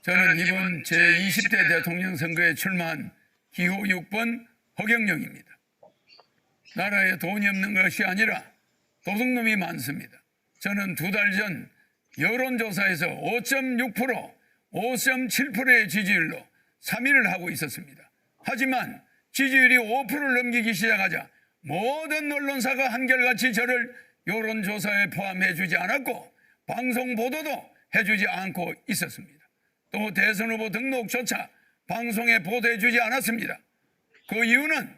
저는 이번 제20대 대통령 선거에 출마한 기호 6번 허경영입니다. 나라에 돈이 없는 것이 아니라 도둑놈이 많습니다. 저는 2달 전 여론조사에서 5.6%, 5.7%의 지지율로 3위를 하고 있었습니다. 하지만 지지율이 5%를 넘기기 시작하자 모든 언론사가 한결같이 저를 여론조사에 포함해 주지 않았고 방송 보도도 해주지 않고 있었습니다. 또 대선 후보 등록조차 방송에 보도해 주지 않았습니다. 그 이유는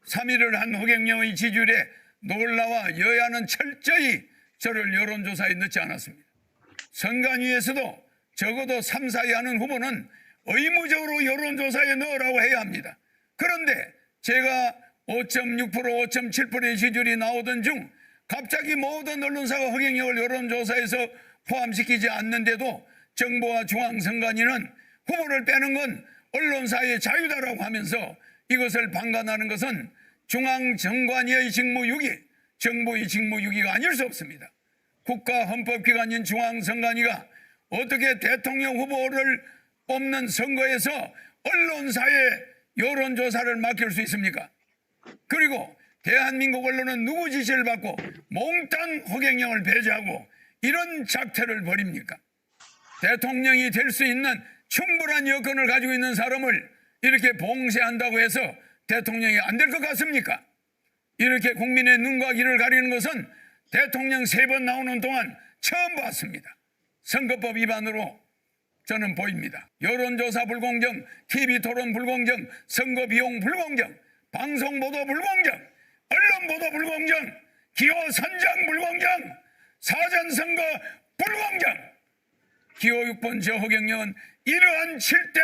3위를 한 허경영의 지지율에 놀라와 여야는 철저히 저를 여론조사에 넣지 않았습니다. 선관위에서도 적어도 3, 4위 하는 후보는 의무적으로 여론조사에 넣으라고 해야 합니다. 그런데 제가 5.6%, 5.7%의 지지율이 나오던 중 갑자기 모든 언론사가 허경영을 여론조사에서 포함시키지 않는데도 정부와 중앙선관위는 후보를 빼는 건 언론사의 자유다라고 하면서 이것을 방관하는 것은 중앙선관위의 직무유기, 정부의 직무유기가 아닐 수 없습니다. 국가헌법기관인 중앙선관위가 어떻게 대통령 후보를 뽑는 선거에서 언론사에 여론조사를 맡길 수 있습니까? 그리고 대한민국 언론은 누구 지시를 받고 몽땅 허경영을 배제하고 이런 작태를 벌입니까? 대통령이 될 수 있는 충분한 여건을 가지고 있는 사람을 이렇게 봉쇄한다고 해서 대통령이 안 될 것 같습니까? 이렇게 국민의 눈과 귀를 가리는 것은 대통령 3번 나오는 동안 처음 봤습니다. 선거법 위반으로 저는 보입니다. 여론조사 불공정, TV토론 불공정, 선거비용 불공정, 방송보도 불공정, 언론보도 불공정, 기호 선정 불공정, 사전선거 불공정. 기호 6번 저 허경영은 이러한 7대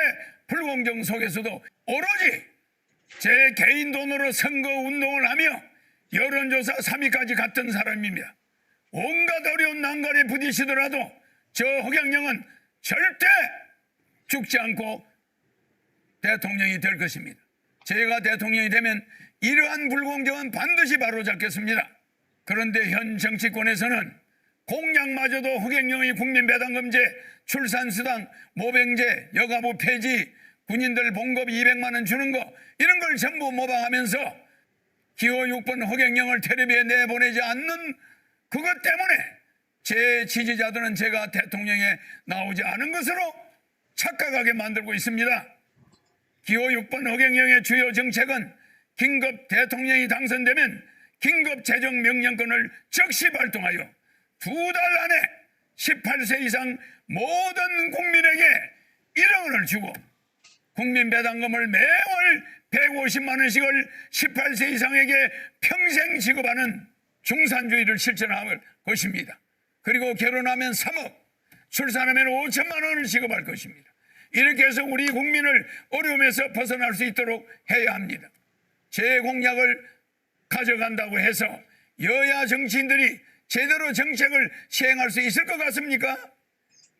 불공정 속에서도 오로지 제 개인 돈으로 선거운동을 하며 여론조사 3위까지 갔던 사람입니다. 온갖 어려운 난관에 부딪히더라도 저 허경영은 절대 죽지 않고 대통령이 될 것입니다. 제가 대통령이 되면 이러한 불공정은 반드시 바로잡겠습니다. 그런데 현 정치권에서는 공약마저도 허경영의 국민배당금제, 출산수당, 모병제, 여가부 폐지, 군인들 봉급 200만 원 주는 거 이런 걸 전부 모방하면서 기호 6번 허경영을 텔레비에 내보내지 않는 그것 때문에 제 지지자들은 제가 대통령에 나오지 않은 것으로 착각하게 만들고 있습니다. 기호 6번 허경영의 주요 정책은 긴급 대통령이 당선되면 긴급 재정명령권을 즉시 발동하여 2달 안에 18세 이상 모든 국민에게 1억 원을 주고 국민배당금을 매월 150만 원씩을 18세 이상에게 평생 지급하는 중산주의를 실천할 것입니다. 그리고 결혼하면 3억, 출산하면 5천만 원을 지급할 것입니다. 이렇게 해서 우리 국민을 어려움에서 벗어날 수 있도록 해야 합니다. 제 공약을 가져간다고 해서 여야 정치인들이 제대로 정책을 시행할 수 있을 것 같습니까?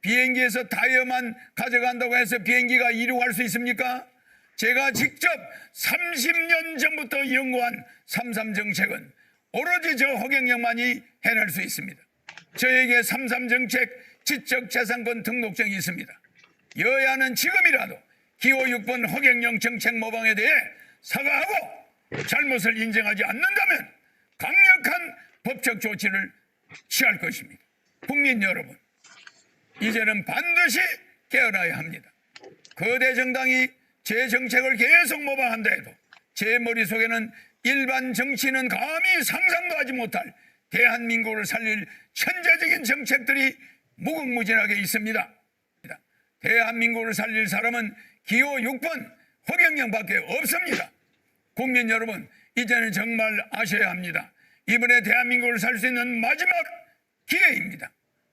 비행기에서 타이어만 가져간다고 해서 비행기가 이륙할 수 있습니까? 제가 직접 30년 전부터 연구한 3.3 정책은 오로지 저 허경영만이 해낼 수 있습니다. 저에게 3.3 정책 지적재산권 등록증이 있습니다. 여야는 지금이라도 기호 6번 허경영 정책 모방에 대해 사과하고 잘못을 인정하지 않는다면 강력한 법적 조치를 취할 것입니다. 국민 여러분, 이제는 반드시 깨어나야 합니다. 거대 정당이 제 정책을 계속 모방한다 해도 제 머릿속에는 일반 정치인은 감히 상상도 하지 못할 대한민국을 살릴 천재적인 정책들이 무궁무진하게 있습니다. 대한민국을 살릴 사람은 기호 6번 허경영밖에 없습니다. 국민 여러분, 이제는 정말 아셔야 합니다. 이번에 대한민국을 살 수 있는 마지막 기회입니다.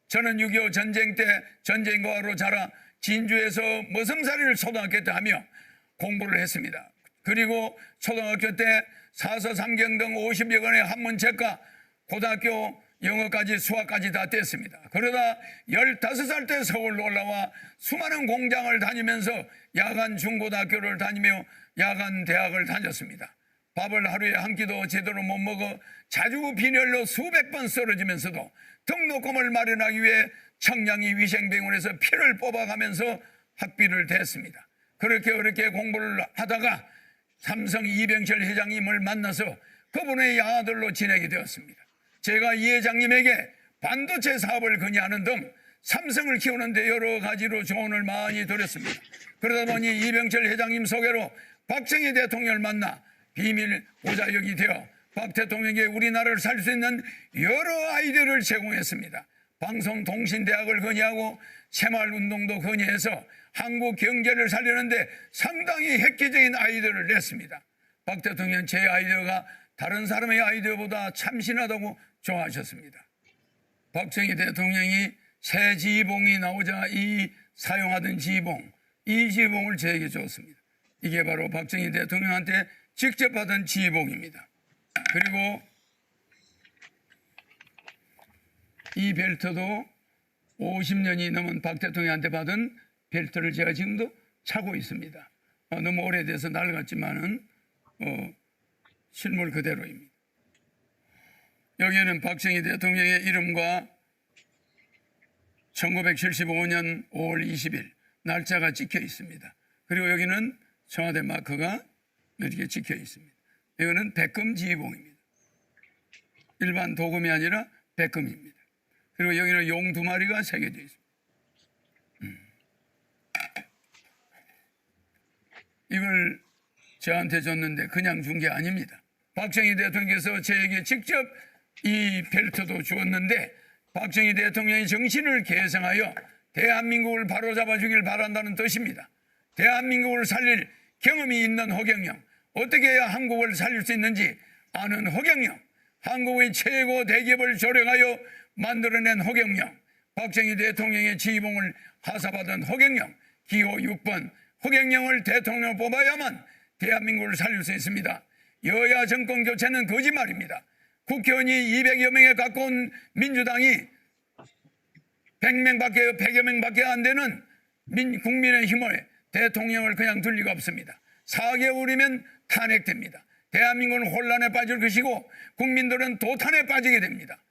저는 6.25 전쟁 때 전쟁과로 자라 진주에서 머슴살이를 초등학교 때 하며 공부를 했습니다. 그리고 초등학교 때 사서 삼경 등 50여 권의 한문책과 고등학교 영어까지 수학까지 다 뗐습니다. 그러다 15살 때 서울로 올라와 수많은 공장을 다니면서 야간 중고등학교를 다니며 야간 대학을 다녔습니다. 밥을 하루에 한 끼도 제대로 못 먹어 자주 빈혈로 수백 번 쓰러지면서도 등록금을 마련하기 위해 청량리 위생병원에서 피를 뽑아가면서 학비를 댔습니다. 그렇게 어렵게 공부를 하다가 삼성 이병철 회장님을 만나서 그분의 아들로 지내게 되었습니다. 제가 이 회장님에게 반도체 사업을 건의하는 등 삼성을 키우는데 여러 가지로 조언을 많이 드렸습니다. 그러다 보니 이병철 회장님 소개로 박정희 대통령을 만나 비밀 보좌역이 되어 박 대통령에게 우리나라를 살릴 수 있는 여러 아이디어를 제공했습니다. 방송통신대학을 건의하고 새마을운동도 건의해서 한국 경제를 살리는데 상당히 획기적인 아이디어를 냈습니다. 박 대통령은 제 아이디어가 다른 사람의 아이디어보다 참신하다고 좋아하셨습니다. 박정희 대통령이 새 지휘봉이 나오자 사용하던 지휘봉, 이 지휘봉을 저에게 줬습니다. 이게 바로 박정희 대통령한테 직접 받은 지휘봉입니다. 그리고 이 벨트도 50년이 넘은 박 대통령한테 받은 벨트를 제가 지금도 차고 있습니다. 너무 오래돼서 낡았지만은 실물 그대로입니다. 여기에는 박정희 대통령의 이름과 1975년 5월 20일 날짜가 찍혀 있습니다. 그리고 여기는 청와대 마크가 이렇게 찍혀 있습니다. 이거는 백금 지휘봉입니다. 일반 도금이 아니라 백금입니다. 그리고 여기는 용 2마리가 새겨져 있습니다. 이걸 저한테 줬는데 그냥 준 게 아닙니다. 박정희 대통령께서 저에게 직접 이 벨트도 주었는데 박정희 대통령의 정신을 계승하여 대한민국을 바로잡아 주길 바란다는 뜻입니다. 대한민국을 살릴 경험이 있는 허경영, 어떻게 해야 한국을 살릴 수 있는지 아는 허경영, 한국의 최고 대기업을 조력하여 만들어낸 허경영, 박정희 대통령의 지휘봉을 하사받은 허경영, 기호 6번 허경영을 대통령으로 뽑아야만 대한민국을 살릴 수 있습니다. 여야 정권 교체는 거짓말입니다. 국회의원이 200여 명에 가까운 민주당이 100여 명밖에 안 되는 국민의 힘을 대통령을 그냥 둘 리가 없습니다. 4개월이면 탄핵됩니다. 대한민국은 혼란에 빠질 것이고 국민들은 도탄에 빠지게 됩니다.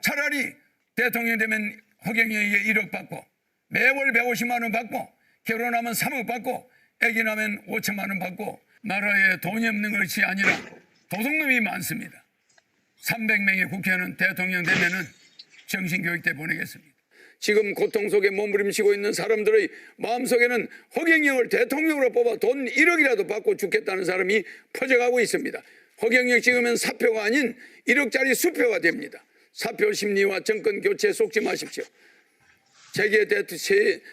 차라리 대통령이 되면 허경영에게 1억 받고 매월 150만 원 받고 결혼하면 3억 받고 아기 나면 5천만 원 받고 나라에 돈이 없는 것이 아니라 도둑놈이 많습니다. 300명의 국회의원은 대통령 되면은 정신교육대 보내겠습니다. 지금 고통 속에 몸부림치고 있는 사람들의 마음속에는 허경영을 대통령으로 뽑아 돈 1억이라도 받고 죽겠다는 사람이 퍼져가고 있습니다. 허경영 찍으면 사표가 아닌 1억짜리 수표가 됩니다. 사표 심리와 정권 교체 속지 마십시오.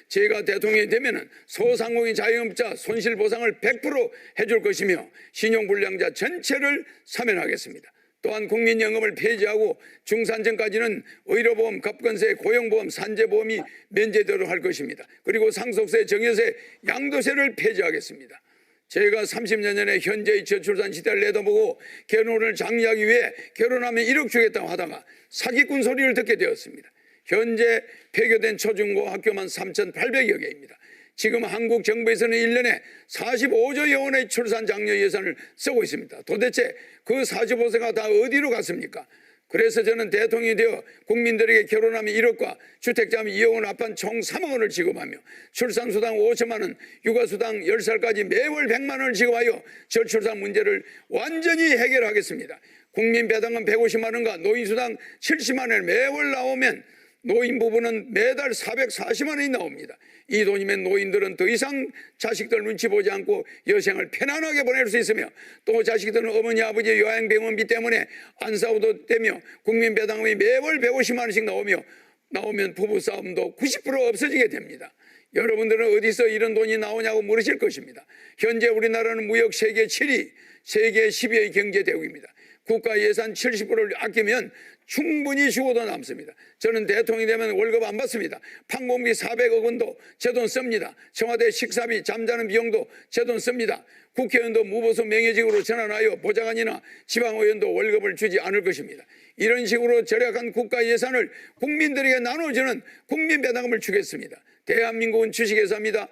제가 대통령이 되면 소상공인 자영업자 손실보상을 100% 해줄 것이며 신용불량자 전체를 사면하겠습니다. 또한 국민연금을 폐지하고 중산층까지는 의료보험, 갑건세, 고용보험, 산재보험이 면제되도록 할 것입니다. 그리고 상속세, 증여세, 양도세를 폐지하겠습니다. 제가 30년 전에 현재의 저출산 시대를 내다보고 결혼을 장려하기 위해 결혼하면 1억 주겠다고 하다가 사기꾼 소리를 듣게 되었습니다. 현재 폐교된 초중고 학교만 3,800여 개입니다. 지금 한국 정부에서는 1년에 45조 원의 출산 장려 예산을 쓰고 있습니다. 도대체 그 45조가 다 어디로 갔습니까? 그래서 저는 대통령이 되어 국민들에게 결혼하면 1억과 주택자면 2억 원 합한 총 3억 원을 지급하며 출산수당 5천만 원, 육아수당 10살까지 매월 100만 원을 지급하여 저출산 문제를 완전히 해결하겠습니다. 국민배당금 150만 원과 노인수당 70만 원을 매월 나오면 노인 부부는 매달 440만 원이 나옵니다. 이 돈이면 노인들은 더 이상 자식들 눈치 보지 않고 여생을 편안하게 보낼 수 있으며 또 자식들은 어머니 아버지의 요양병원비 때문에 안 싸워도 되며 국민배당금이 매월 150만 원씩 나오면 부부싸움도 90% 없어지게 됩니다. 여러분들은 어디서 이런 돈이 나오냐고 물으실 것입니다. 현재 우리나라는 무역 세계 7위, 세계 10위의 경제대국입니다. 국가 예산 70%를 아끼면 충분히 죽어도 남습니다. 저는 대통령이 되면 월급 안 받습니다. 판공비 400억 원도 제 돈 씁니다. 청와대 식사비, 잠자는 비용도 제 돈 씁니다. 국회의원도 무보수 명예직으로 전환하여 보좌관이나 지방의원도 월급을 주지 않을 것입니다. 이런 식으로 절약한 국가 예산을 국민들에게 나눠주는 국민배당금을 주겠습니다. 대한민국은 주식회사입니다.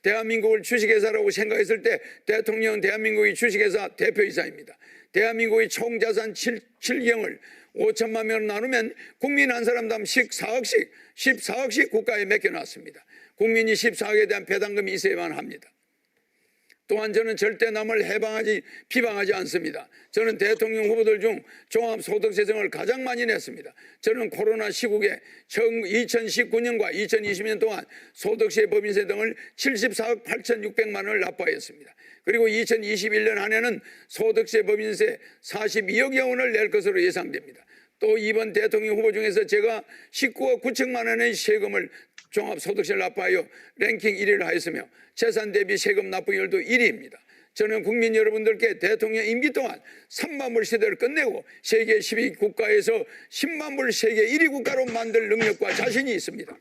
대한민국을 주식회사라고 생각했을 때 대통령은 대한민국의 주식회사 대표이사입니다. 대한민국의 총자산 7경을 5천만 명을 나누면 국민 한 사람당 14억씩 국가에 맡겨놨습니다. 국민이 14억에 대한 배당금이 있어야만 합니다. 또한 저는 절대 남을 비방하지 않습니다. 저는 대통령 후보들 중 종합소득세정을 가장 많이 냈습니다. 저는 코로나 시국에 2019년과 2020년 동안 소득세, 법인세 등을 74억 8,600만 원을 납부하였습니다. 그리고 2021년 한 해는 소득세, 법인세 42억여 원을 낼 것으로 예상됩니다. 또 이번 대통령 후보 중에서 제가 19억 9천만 원의 세금을 종합소득세를 납부하여 랭킹 1위를 하였으며 재산 대비 세금 납부율도 1위입니다. 저는 국민 여러분들께 대통령 임기 동안 3만 불 시대를 끝내고 세계 12 국가에서 10만 불 세계 1위 국가로 만들 능력과 자신이 있습니다.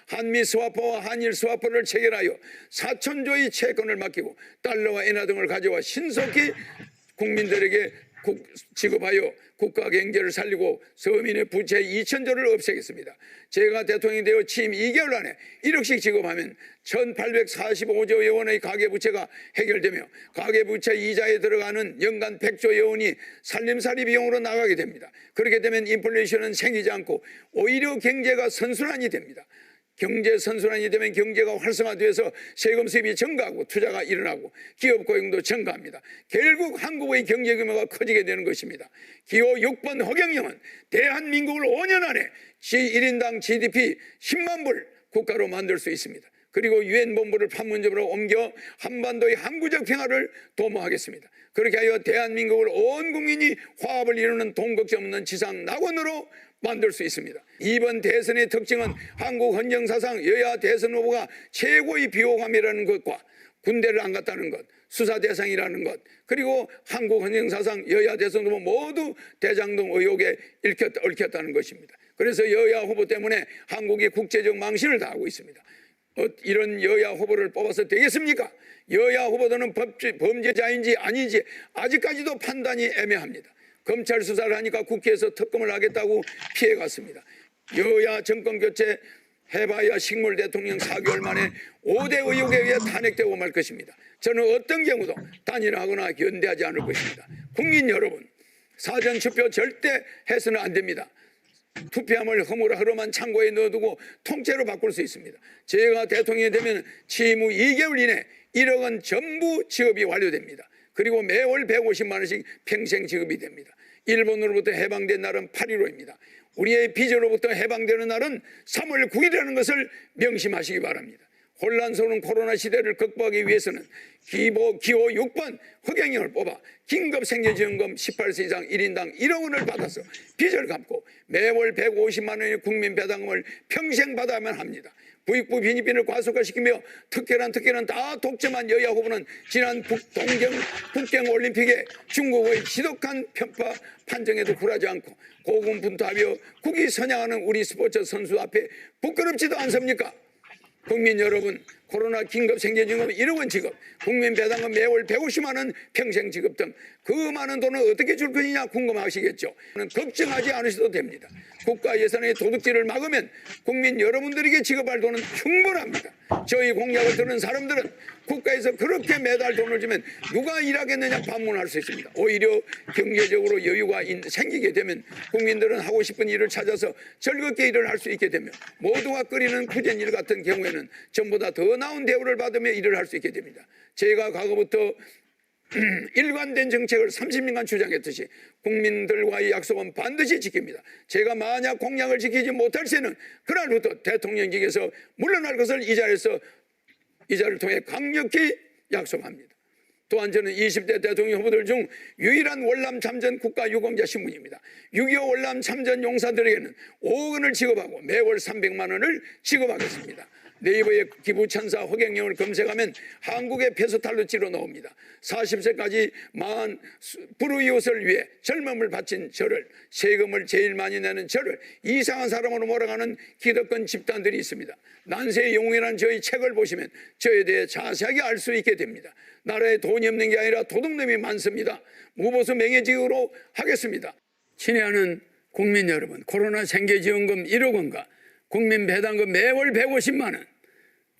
한미 스와퍼와 한일 스와퍼를 체결하여 4천조의 채권을 맡기고 달러와 엔화 등을 가져와 신속히 국민들에게 지급하여 국가 경제를 살리고 서민의 부채 2천조를 없애겠습니다. 제가 대통령이 되어 취임 2개월 안에 1억씩 지급하면 1,845조 원의 가계부채가 해결되며 가계부채 이자에 들어가는 연간 100조 원이 살림살이 비용으로 나가게 됩니다. 그렇게 되면 인플레이션은 생기지 않고 오히려 경제가 선순환이 됩니다. 경제 선순환이 되면 경제가 활성화돼서 세금 수입이 증가하고 투자가 일어나고 기업 고용도 증가합니다. 결국 한국의 경제 규모가 커지게 되는 것입니다. 기호 6번 허경영은 대한민국을 5년 안에 1인당 GDP 10만 불 국가로 만들 수 있습니다. 그리고 유엔 본부를 판문점으로 옮겨 한반도의 항구적 평화를 도모하겠습니다. 그렇게 하여 대한민국을 온 국민이 화합을 이루는 돈 걱정 없는 지상 낙원으로 만들 수 있습니다. 이번 대선의 특징은 한국 헌정사상 여야 대선 후보가 최고의 비호감이라는 것과 군대를 안 갔다는 것, 수사 대상이라는 것, 그리고 한국 헌정사상 여야 대선 후보 모두 대장동 의혹에 얽혔다는 것입니다. 그래서 여야 후보 때문에 한국이 국제적 망신을 당하고 있습니다. 이런 여야 후보를 뽑아서 되겠습니까? 여야 후보들은 범죄자인지 아닌지 아직까지도 판단이 애매합니다. 검찰 수사를 하니까 국회에서 특검을 하겠다고 피해갔습니다. 여야 정권 교체 해봐야 식물 대통령 4개월 만에 5대 의혹에 의해 탄핵되고 말 것입니다. 저는 어떤 경우도 단일화하거나 연대하지 않을 것입니다. 국민 여러분, 사전투표 절대 해서는 안 됩니다. 투표함을 허물허름한 창고에 넣어두고 통째로 바꿀 수 있습니다. 제가 대통령이 되면 취임 후 2개월 이내 1억 원 전부 지급이 완료됩니다. 그리고 매월 150만 원씩 평생 지급이 됩니다. 일본으로부터 해방된 날은 8.15입니다. 우리의 빚으로부터 해방되는 날은 3월 9일이라는 것을 명심하시기 바랍니다. 혼란스러운 코로나 시대를 극복하기 위해서는 기호 6번 허경영을 뽑아 긴급생계지원금 18세 이상 1인당 1억 원을 받아서 빚을 갚고 매월 150만 원의 국민 배당금을 평생 받아야만 합니다. 부익부 빈익빈을 과속화시키며 특혜란 다 독점한 여야 후보는 지난 북경 올림픽에 중국의 지독한 편파 판정에도 굴하지 않고 고군분투하며 국위 선양하는 우리 스포츠 선수 앞에 부끄럽지도 않습니까? 국민 여러분, 코로나 긴급생계지원금 1억 원 지급, 국민 배당금 매월 150만 원 평생 지급 등 그 많은 돈을 어떻게 줄 것이냐 궁금하시겠죠. 걱정하지 않으셔도 됩니다. 국가 예산의 도둑질을 막으면 국민 여러분들에게 지급할 돈은 충분합니다. 저희 공약을 들은 사람들은 국가에서 그렇게 매달 돈을 주면 누가 일하겠느냐 반문할 수 있습니다. 오히려 경제적으로 여유가 생기게 되면 국민들은 하고 싶은 일을 찾아서 즐겁게 일을 할 수 있게 되며 모두가 끓이는 구전 일 같은 경우에는 전보다 더 나은 대우를 받으며 일을 할 수 있게 됩니다. 제가 과거부터 일관된 정책을 30년간 주장했듯이 국민들과의 약속은 반드시 지킵니다. 제가 만약 공약을 지키지 못할 새는 그날부터 대통령직에서 물러날 것을 이 자리를 통해 강력히 약속합니다. 또한 저는 20대 대통령 후보들 중 유일한 월남 참전 국가유공자 신분입니다. 6.25 월남 참전 용사들에게는 5억 원을 지급하고 매월 300만 원을 지급하겠습니다. 네이버에 기부천사 허경영을 검색하면 한국의 페소탈로치로 나옵니다. 40세까지 망한 불우이웃을 위해 젊음을 바친 저를, 세금을 제일 많이 내는 저를 이상한 사람으로 몰아가는 기득권 집단들이 있습니다. 난세의 영웅이라는 저의 책을 보시면 저에 대해 자세하게 알 수 있게 됩니다. 나라에 돈이 없는 게 아니라 도둑놈이 많습니다. 무보수 명예직으로 하겠습니다. 친애하는 국민 여러분, 코로나 생계지원금 1억 원과 국민 배당금 매월 150만 원,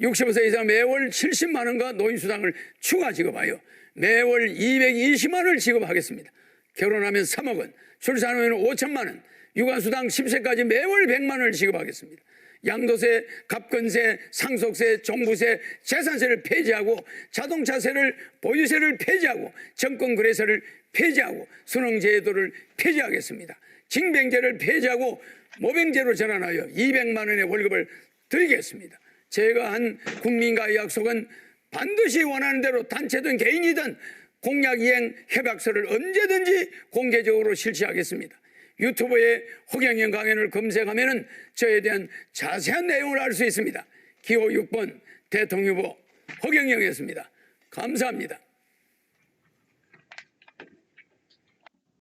65세 이상 매월 70만 원과 노인수당을 추가 지급하여 매월 220만 원을 지급하겠습니다. 결혼하면 3억 원, 출산하면 5천만 원, 육아수당 10세까지 매월 100만 원을 지급하겠습니다. 양도세, 갑건세, 상속세, 종부세, 재산세를 폐지하고 자동차세를 보유세를 폐지하고 정권거래세를 폐지하고 수능제도를 폐지하겠습니다. 징병제를 폐지하고 모병제로 전환하여 200만 원의 월급을 드리겠습니다. 제가 한 국민과의 약속은 반드시 원하는 대로 단체든 개인이든 공약 이행 협약서를 언제든지 공개적으로 실시하겠습니다. 유튜브에 허경영 강연을 검색하면 저에 대한 자세한 내용을 알 수 있습니다. 기호 6번 대통령 후보 허경영이었습니다. 감사합니다.